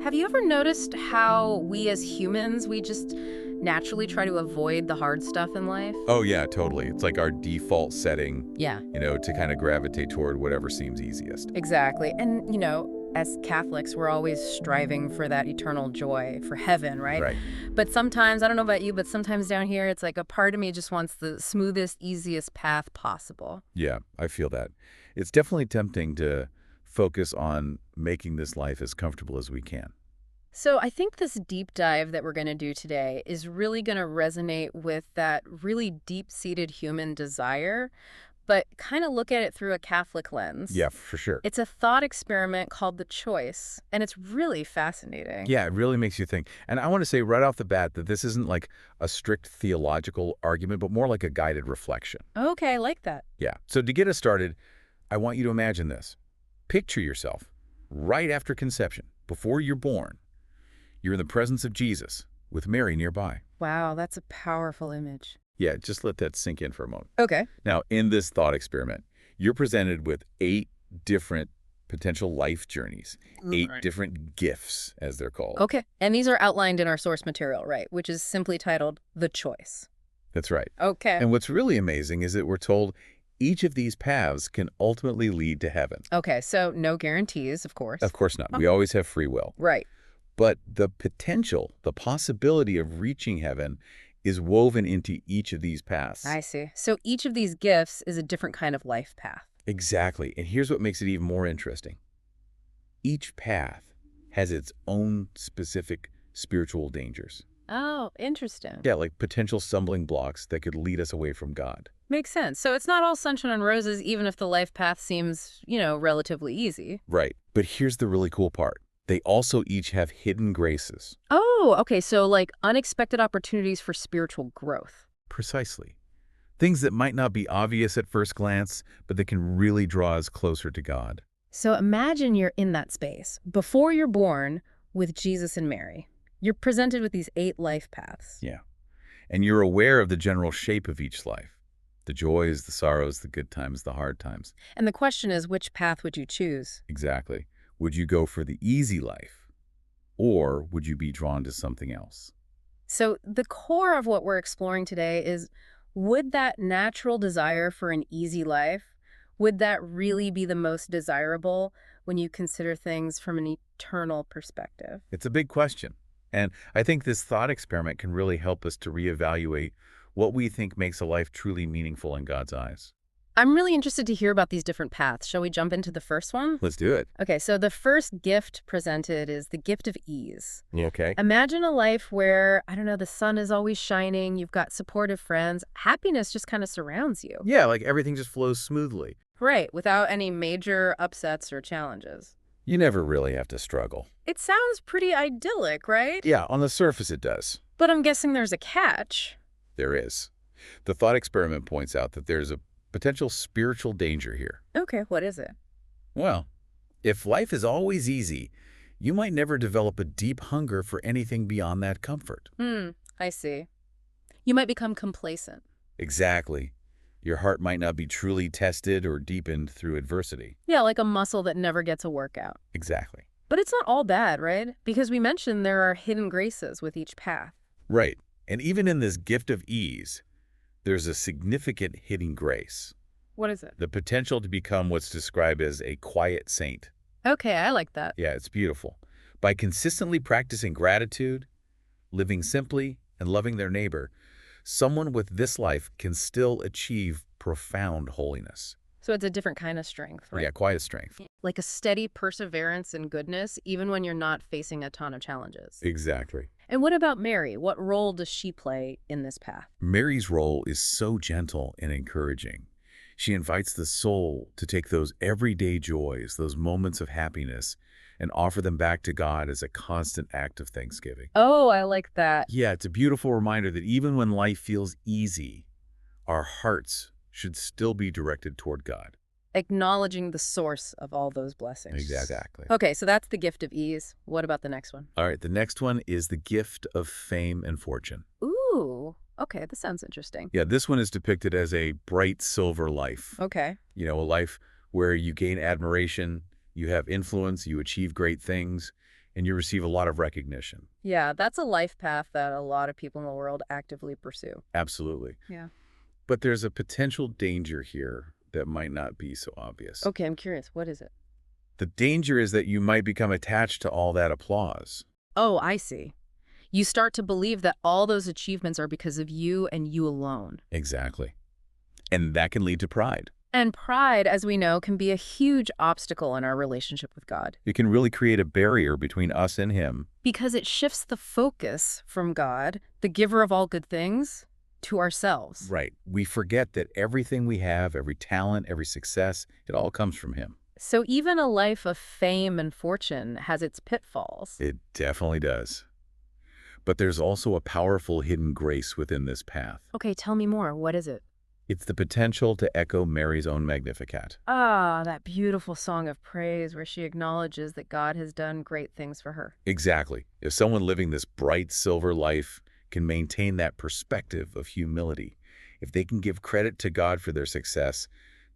Have you ever noticed how we as humans, we just naturally try to avoid the hard stuff in life? Oh, yeah, totally. It's like our default setting, Yeah, to kind of gravitate toward whatever seems easiest. exactly. And, as Catholics, we're always striving for that eternal joy, for heaven, right? Right. But sometimes, I don't know about you, but sometimes down here, it's like a part of me just wants the smoothest, easiest path possible. Yeah, I feel that. It's definitely tempting to focus on making this life as comfortable as we can. So I think this deep dive that we're going to do today is really going to resonate with that really deep-seated human desire, but kind of look at it through a Catholic lens. Yeah, for sure. It's a thought experiment called The Choice, and it's really fascinating. Yeah, it really makes you think. And I want to say right off the bat that this isn't like a strict theological argument, but more like a guided reflection. Okay, I like that. Yeah. So to get us started, I want you to imagine this. Picture yourself right after conception, before you're born. You're in the presence of Jesus with Mary nearby. Wow, that's a powerful image. Yeah, just let that sink in for a moment. Okay. Now, in this thought experiment, you're presented with 8 different potential life journeys, 8 Right. different gifts, as they're called. Okay, and these are outlined in our source material, right, which is simply titled The Choice. That's right. Okay. And what's really amazing is that we're told each of these paths can ultimately lead to heaven. Okay, so no guarantees, of course. Of course not. We always have free will. Right. But the potential, the possibility of reaching heaven is woven into each of these paths. I see. So each of these gifts is a different kind of life path. Exactly. And here's what makes it even more interesting. Each path has its own specific spiritual dangers. Oh, interesting. Yeah, like potential stumbling blocks that could lead us away from God. Makes sense. So it's not all sunshine and roses, even if the life path seems, relatively easy. Right. But here's the really cool part. They also each have hidden graces. Oh, okay. So like unexpected opportunities for spiritual growth. Precisely. Things that might not be obvious at first glance, but that can really draw us closer to God. So imagine you're in that space before you're born with Jesus and Mary. You're presented with these 8 life paths. Yeah. And you're aware of the general shape of each life. The joys, the sorrows, the good times, the hard times. And the question is, which path would you choose? Exactly. Would you go for the easy life? Or would you be drawn to something else? So the core of what we're exploring today is, would that natural desire for an easy life, would that really be the most desirable when you consider things from an eternal perspective? It's a big question. And I think this thought experiment can really help us to reevaluate what we think makes a life truly meaningful in God's eyes. I'm really interested to hear about these different paths. Shall we jump into the first one? Let's do it. Okay, so the first gift presented is the gift of ease. You okay? Imagine a life where, I don't know, the sun is always shining, you've got supportive friends, happiness just kind of surrounds you. Yeah, like everything just flows smoothly. Right, without any major upsets or challenges. You never really have to struggle. It sounds pretty idyllic, right? Yeah, on the surface it does. But I'm guessing there's a catch. There is. The thought experiment points out that there's a potential spiritual danger here. Okay, what is it? Well, if life is always easy, you might never develop a deep hunger for anything beyond that comfort. I see. You might become complacent. Exactly. Your heart might not be truly tested or deepened through adversity. Yeah, like a muscle that never gets a workout. Exactly. But it's not all bad, right? Because we mentioned there are hidden graces with each path. Right. And even in this gift of ease, there's a significant hidden grace. What is it? The potential to become what's described as a quiet saint. Okay, I like that. Yeah, it's beautiful. By consistently practicing gratitude, living simply, and loving their neighbor, someone with this life can still achieve profound holiness. So it's a different kind of strength, right? Yeah, quiet strength. Like a steady perseverance and goodness, even when you're not facing a ton of challenges. Exactly. And what about Mary? What role does she play in this path? Mary's role is so gentle and encouraging. She invites the soul to take those everyday joys, those moments of happiness, and offer them back to God as a constant act of thanksgiving. Oh, I like that. Yeah, it's a beautiful reminder that even when life feels easy, our hearts should still be directed toward God. Acknowledging the source of all those blessings. Exactly. Okay, so that's the gift of ease. What about the next one? All right, the next one is the gift of fame and fortune. Ooh, okay, this sounds interesting. Yeah, this one is depicted as a bright silver life. Okay. You know, a life where you gain admiration, you have influence, you achieve great things, and you receive a lot of recognition. Yeah, that's a life path that a lot of people in the world actively pursue. Absolutely. Yeah. But there's a potential danger here that might not be so obvious. Okay, I'm curious. What is it? The danger is that you might become attached to all that applause. Oh, I see. You start to believe that all those achievements are because of you and you alone. Exactly. And that can lead to pride. And pride, as we know, can be a huge obstacle in our relationship with God It can really create a barrier between us and him. because it shifts the focus from God, the giver of all good things, to ourselves. Right. We forget that everything we have, every talent, every success, it all comes from him. So even a life of fame and fortune has its pitfalls. It definitely does. But there's also a powerful hidden grace within this path. Okay, tell me more. What is it? It's the potential to echo Mary's own Magnificat. Ah, that beautiful song of praise where she acknowledges that God has done great things for her. Exactly. If someone living this bright silver life can maintain that perspective of humility, if they can give credit to God for their success,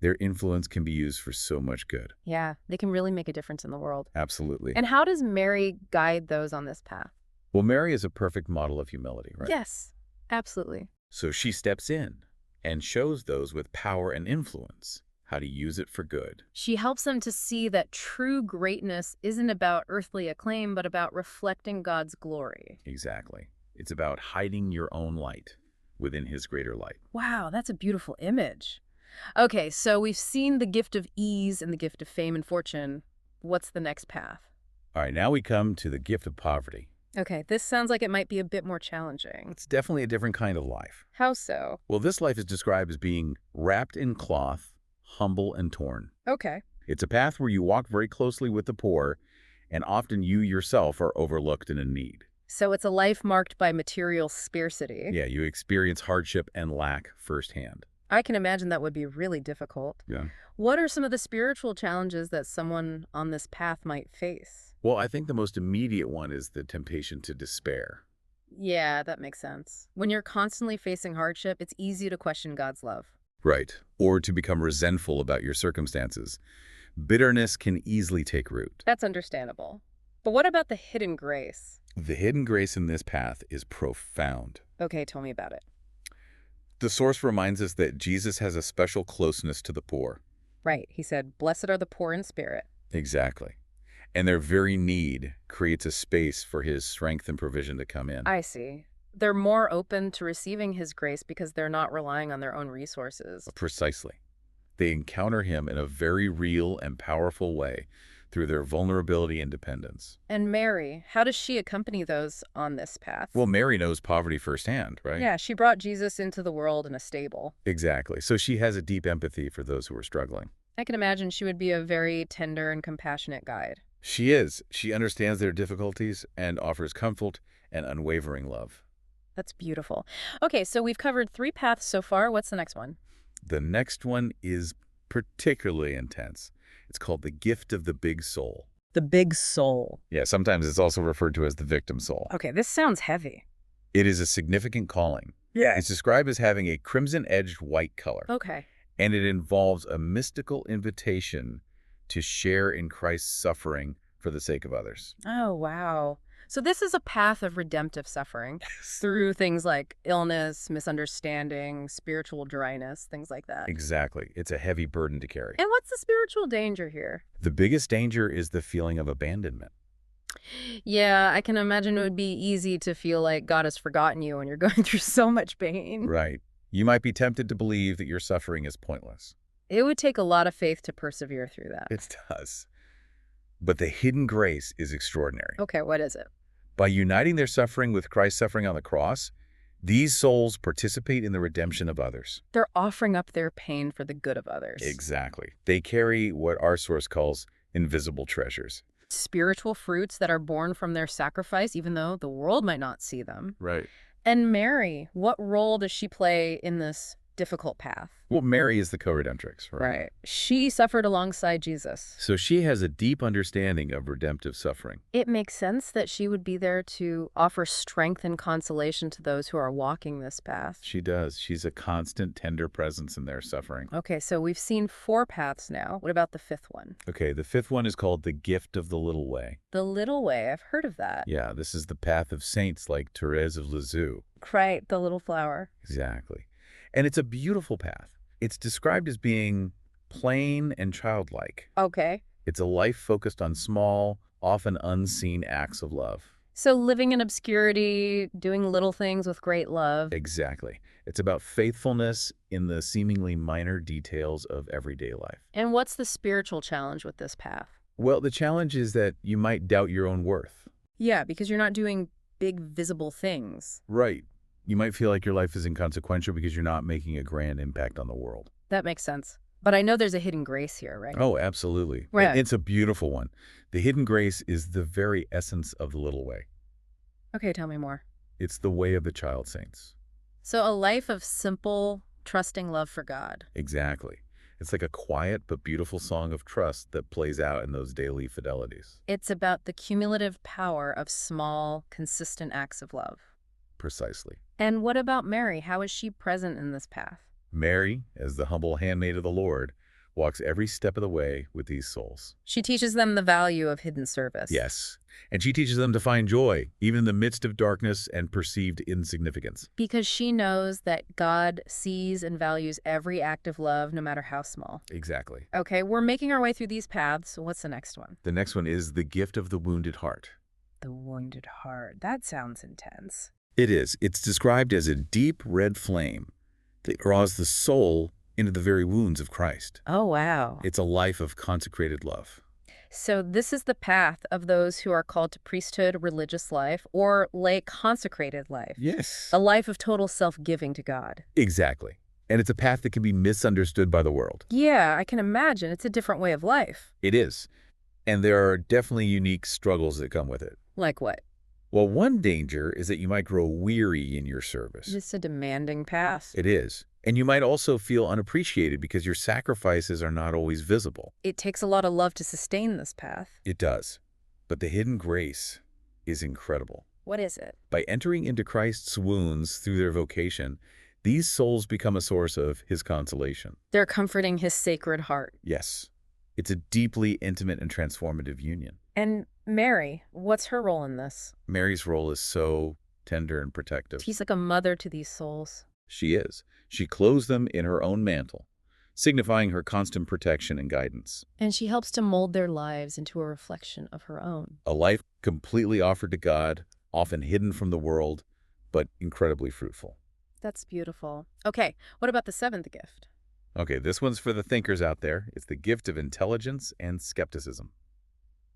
their influence can be used for so much good. Yeah, they can really make a difference in the world. Absolutely. And how does Mary guide those on this path? Well, Mary is a perfect model of humility, right? Yes, absolutely. So she steps in and shows those with power and influence how to use it for good. She helps them to see that true greatness isn't about earthly acclaim, but about reflecting God's glory. Exactly. It's about hiding your own light within his greater light. Wow, that's a beautiful image. Okay, so we've seen the gift of ease and the gift of fame and fortune. What's the next path? All right, now we come to the gift of poverty. Okay, this sounds like it might be a bit more challenging. It's definitely a different kind of life. How so? Well, this life is described as being wrapped in cloth, humble and torn. Okay. It's a path where you walk very closely with the poor, and often you yourself are overlooked and in need. So it's a life marked by material scarcity. Yeah, you experience hardship and lack firsthand. I can imagine that would be really difficult. Yeah. What are some of the spiritual challenges that someone on this path might face? Well, I think the most immediate one is the temptation to despair. Yeah, that makes sense. When you're constantly facing hardship, it's easy to question God's love. Right. Or to become resentful about your circumstances. Bitterness can easily take root. That's understandable. But what about the hidden grace? The hidden grace in this path is profound. Okay, tell me about it. The source reminds us that Jesus has a special closeness to the poor. Right, he said, "Blessed are the poor in spirit." Exactly. And their very need creates a space for his strength and provision to come in. I see. They're more open to receiving his grace because they're not relying on their own resources. Precisely. They encounter him in a very real and powerful way through their vulnerability and dependence. And Mary, how does she accompany those on this path? Well, Mary knows poverty firsthand, right? Yeah, she brought Jesus into the world in a stable. Exactly. So she has a deep empathy for those who are struggling. I can imagine she would be a very tender and compassionate guide. She is. She understands their difficulties and offers comfort and unwavering love. That's beautiful. Okay, so we've covered 3 paths so far. What's the next one? The next one is particularly intense. It's called the gift of the big soul. The big soul. Yeah, sometimes it's also referred to as the victim soul. Okay, this sounds heavy. It is a significant calling. Yeah. It's described as having a crimson-edged white color, Okay. and it involves a mystical invitation to share in Christ's suffering for the sake of others. Oh, wow. So this is a path of redemptive suffering through things like illness, misunderstanding, spiritual dryness, things like that. Exactly. It's a heavy burden to carry. And what's the spiritual danger here? The biggest danger is the feeling of abandonment. Yeah, I can imagine it would be easy to feel like God has forgotten you when you're going through so much pain. Right. You might be tempted to believe that your suffering is pointless. It would take a lot of faith to persevere through that. It does. But the hidden grace is extraordinary. Okay, what is it? By uniting their suffering with Christ's suffering on the cross, these souls participate in the redemption of others. They're offering up their pain for the good of others. Exactly. They carry what our source calls invisible treasures. Spiritual fruits that are born from their sacrifice, even though the world might not see them. Right. And Mary, what role does she play in this difficult path. Well, Mary is the co-redemptrix, right? Right. She suffered alongside Jesus. So she has a deep understanding of redemptive suffering. It makes sense that she would be there to offer strength and consolation to those who are walking this path. She does. She's a constant, tender presence in their suffering. Okay, so we've seen 4 paths now. What about the 5th one? Okay, the 5th one is called the gift of the little way. The little way. I've heard of that. Yeah, this is the path of saints like Therese of Lisieux. Right, the little flower. Exactly. And it's a beautiful path. It's described as being plain and childlike. Okay. It's a life focused on small, often unseen acts of love. So living in obscurity, doing little things with great love. Exactly. It's about faithfulness in the seemingly minor details of everyday life. And what's the spiritual challenge with this path? Well, the challenge is that you might doubt your own worth. Yeah, because you're not doing big visible things. Right. You might feel like your life is inconsequential because you're not making a grand impact on the world. That makes sense. But I know there's a hidden grace here, right? Oh, absolutely. Right. And it's a beautiful one. The hidden grace is the very essence of the little way. Okay, tell me more. It's the way of the child saints. So a life of simple, trusting love for God. Exactly. It's like a quiet but beautiful song of trust that plays out in those daily fidelities. It's about the cumulative power of small, consistent acts of love. Precisely. And what about Mary? How is she present in this path? Mary, as the humble handmaid of the Lord, walks every step of the way with these souls. She teaches them the value of hidden service. Yes. And she teaches them to find joy, even in the midst of darkness and perceived insignificance. Because she knows that God sees and values every act of love, no matter how small. Exactly. Okay, we're making our way through these paths. So what's the next one? The next one is the gift of the wounded heart. The wounded heart. That sounds intense. It is. It's described as a deep red flame that draws the soul into the very wounds of Christ. Oh, wow. It's a life of consecrated love. So this is the path of those who are called to priesthood, religious life, or lay consecrated life. Yes. A life of total self-giving to God. Exactly. And it's a path that can be misunderstood by the world. Yeah, I can imagine. It's a different way of life. It is. And there are definitely unique struggles that come with it. Like what? Well, one danger is that you might grow weary in your service. It's a demanding path. It is. And you might also feel unappreciated because your sacrifices are not always visible. It takes a lot of love to sustain this path. It does. But the hidden grace is incredible. What is it? By entering into Christ's wounds through their vocation, these souls become a source of his consolation. They're comforting his sacred heart. Yes. It's a deeply intimate and transformative union. And Mary, what's her role in this? Mary's role is so tender and protective. She's like a mother to these souls. She is. She clothes them in her own mantle, signifying her constant protection and guidance. And she helps to mold their lives into a reflection of her own. A life completely offered to God, often hidden from the world, but incredibly fruitful. That's beautiful. Okay, what about the 7th gift? Okay, this one's for the thinkers out there. It's the gift of intelligence and skepticism.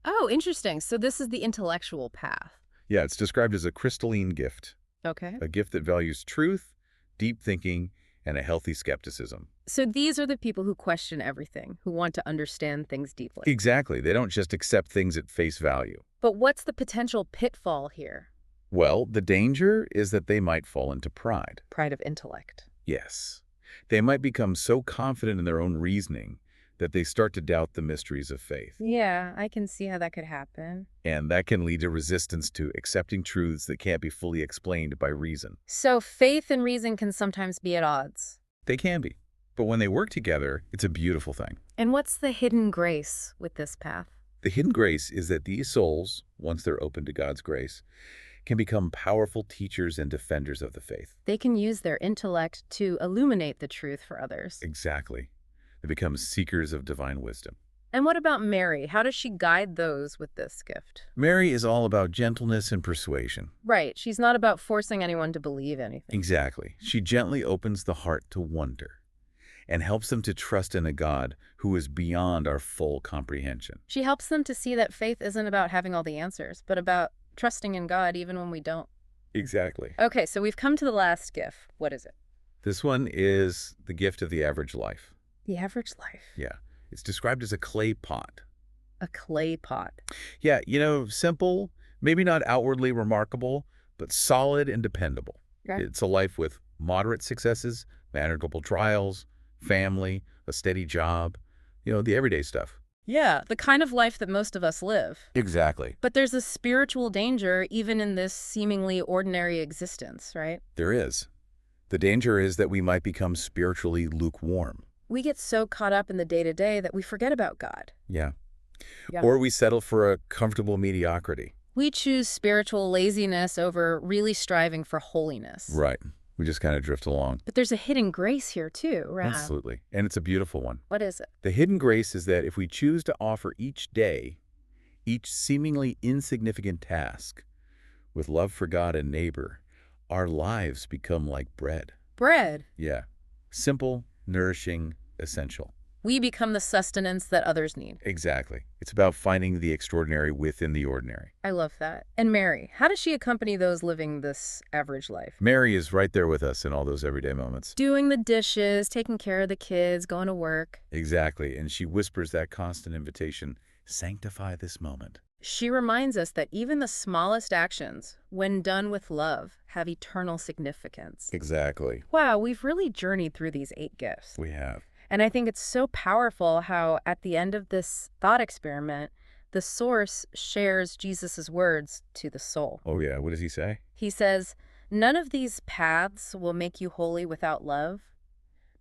Oh, interesting. So this is the intellectual path. Yeah, it's described as a crystalline gift, Okay. a gift that values truth, deep thinking, and a healthy skepticism. So these are the people who question everything, who want to understand things deeply. Exactly. They don't just accept things at face value. But what's the potential pitfall here? Well, the danger is that they might fall into pride. Pride of intellect. Yes. They might become so confident in their own reasoning that they start to doubt the mysteries of faith. Yeah, I can see how that could happen. And that can lead to resistance to accepting truths that can't be fully explained by reason. So faith and reason can sometimes be at odds. They can be. But when they work together, it's a beautiful thing. And what's the hidden grace with this path? The hidden grace is that these souls, once they're open to God's grace, can become powerful teachers and defenders of the faith. They can use their intellect to illuminate the truth for others. Exactly. They become seekers of divine wisdom. And what about Mary? How does she guide those with this gift? Mary is all about gentleness and persuasion. Right. She's not about forcing anyone to believe anything. Exactly. She gently opens the heart to wonder and helps them to trust in a God who is beyond our full comprehension. She helps them to see that faith isn't about having all the answers, but about trusting in God even when we don't. Exactly. Okay, so we've come to the last gift. What is it? This one is the gift of the average life. The average life. Yeah. It's described as a clay pot. A clay pot. Yeah, simple, maybe not outwardly remarkable, but solid and dependable. Okay. It's a life with moderate successes, Manageable trials, family, a steady job, the everyday stuff. Yeah, the kind of life that most of us live. Exactly. But there's a spiritual danger even in this seemingly ordinary existence, right? There is. The danger is that we might become spiritually lukewarm. We get so caught up in the day-to-day that we forget about God. Yeah. Yeah. Or we settle for a comfortable mediocrity. We choose spiritual laziness over really striving for holiness. Right. We just kind of drift along. But there's a hidden grace here too, right? Absolutely. And it's a beautiful one. What is it? The hidden grace is that if we choose to offer each day, each seemingly insignificant task, with love for God and neighbor, our lives become like bread. Bread. Yeah. Simple, nourishing, essential. We become the sustenance that others need. Exactly. It's about finding the extraordinary within the ordinary. I love that. And Mary, how does she accompany those living this average life? Mary is right there with us in all those everyday moments. Doing the dishes, taking care of the kids, going to work. Exactly. And she whispers that constant invitation, sanctify this moment. She reminds us that even the smallest actions, when done with love, have eternal significance. Exactly. Wow, we've really journeyed through these 8 gifts. We have. And I think it's so powerful how at the end of this thought experiment, the source shares Jesus' words to the soul. Oh, yeah. What does he say? He says, "None of these paths will make you holy without love,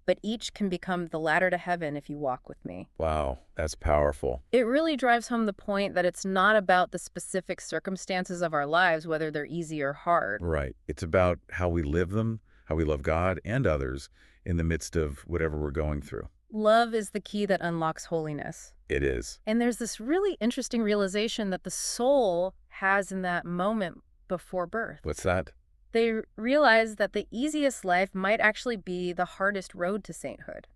but each can become the ladder to heaven if you walk with me." Wow, that's powerful. It really drives home the point that it's not about the specific circumstances of our lives, whether they're easy or hard. Right. It's about how we live them, how we love God and others in the midst of whatever we're going through. Love is the key that unlocks holiness. It is. And there's this really interesting realization that the soul has in that moment before birth. What's that? They realize that the easiest life might actually be the hardest road to sainthood.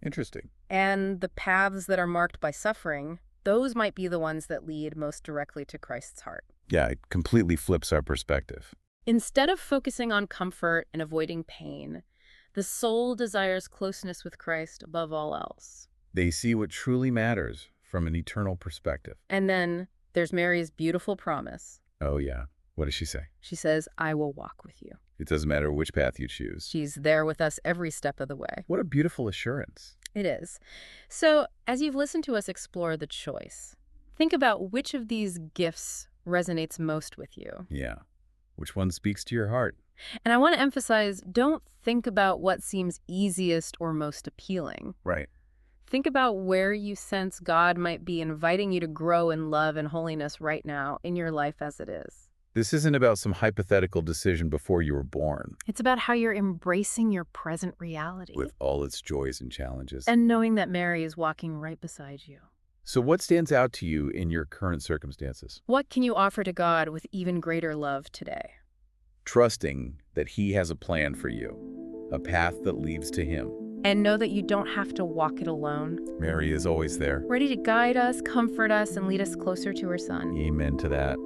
Interesting. And the paths that are marked by suffering, those might be the ones that lead most directly to Christ's heart. Yeah, it completely flips our perspective. Instead of focusing on comfort and avoiding pain, the soul desires closeness with Christ above all else. They see what truly matters from an eternal perspective. And then there's Mary's beautiful promise. Oh, yeah. What does she say? She says, "I will walk with you." It doesn't matter which path you choose. She's there with us every step of the way. What a beautiful assurance. It is. So, as you've listened to us explore the choice, think about which of these gifts resonates most with you. Yeah. Which one speaks to your heart? And I want to emphasize, don't think about what seems easiest or most appealing. Right. Think about where you sense God might be inviting you to grow in love and holiness right now in your life as it is. This isn't about some hypothetical decision before you were born, It's about how you're embracing your present reality with all its joys and challenges. and knowing that Mary is walking right beside you. So what stands out to you in your current circumstances? What can you offer to God with even greater love today? Trusting that He has a plan for you, a path that leads to Him. And know that you don't have to walk it alone. Mary is always there. Ready to guide us, comfort us, and lead us closer to her Son. Amen to that.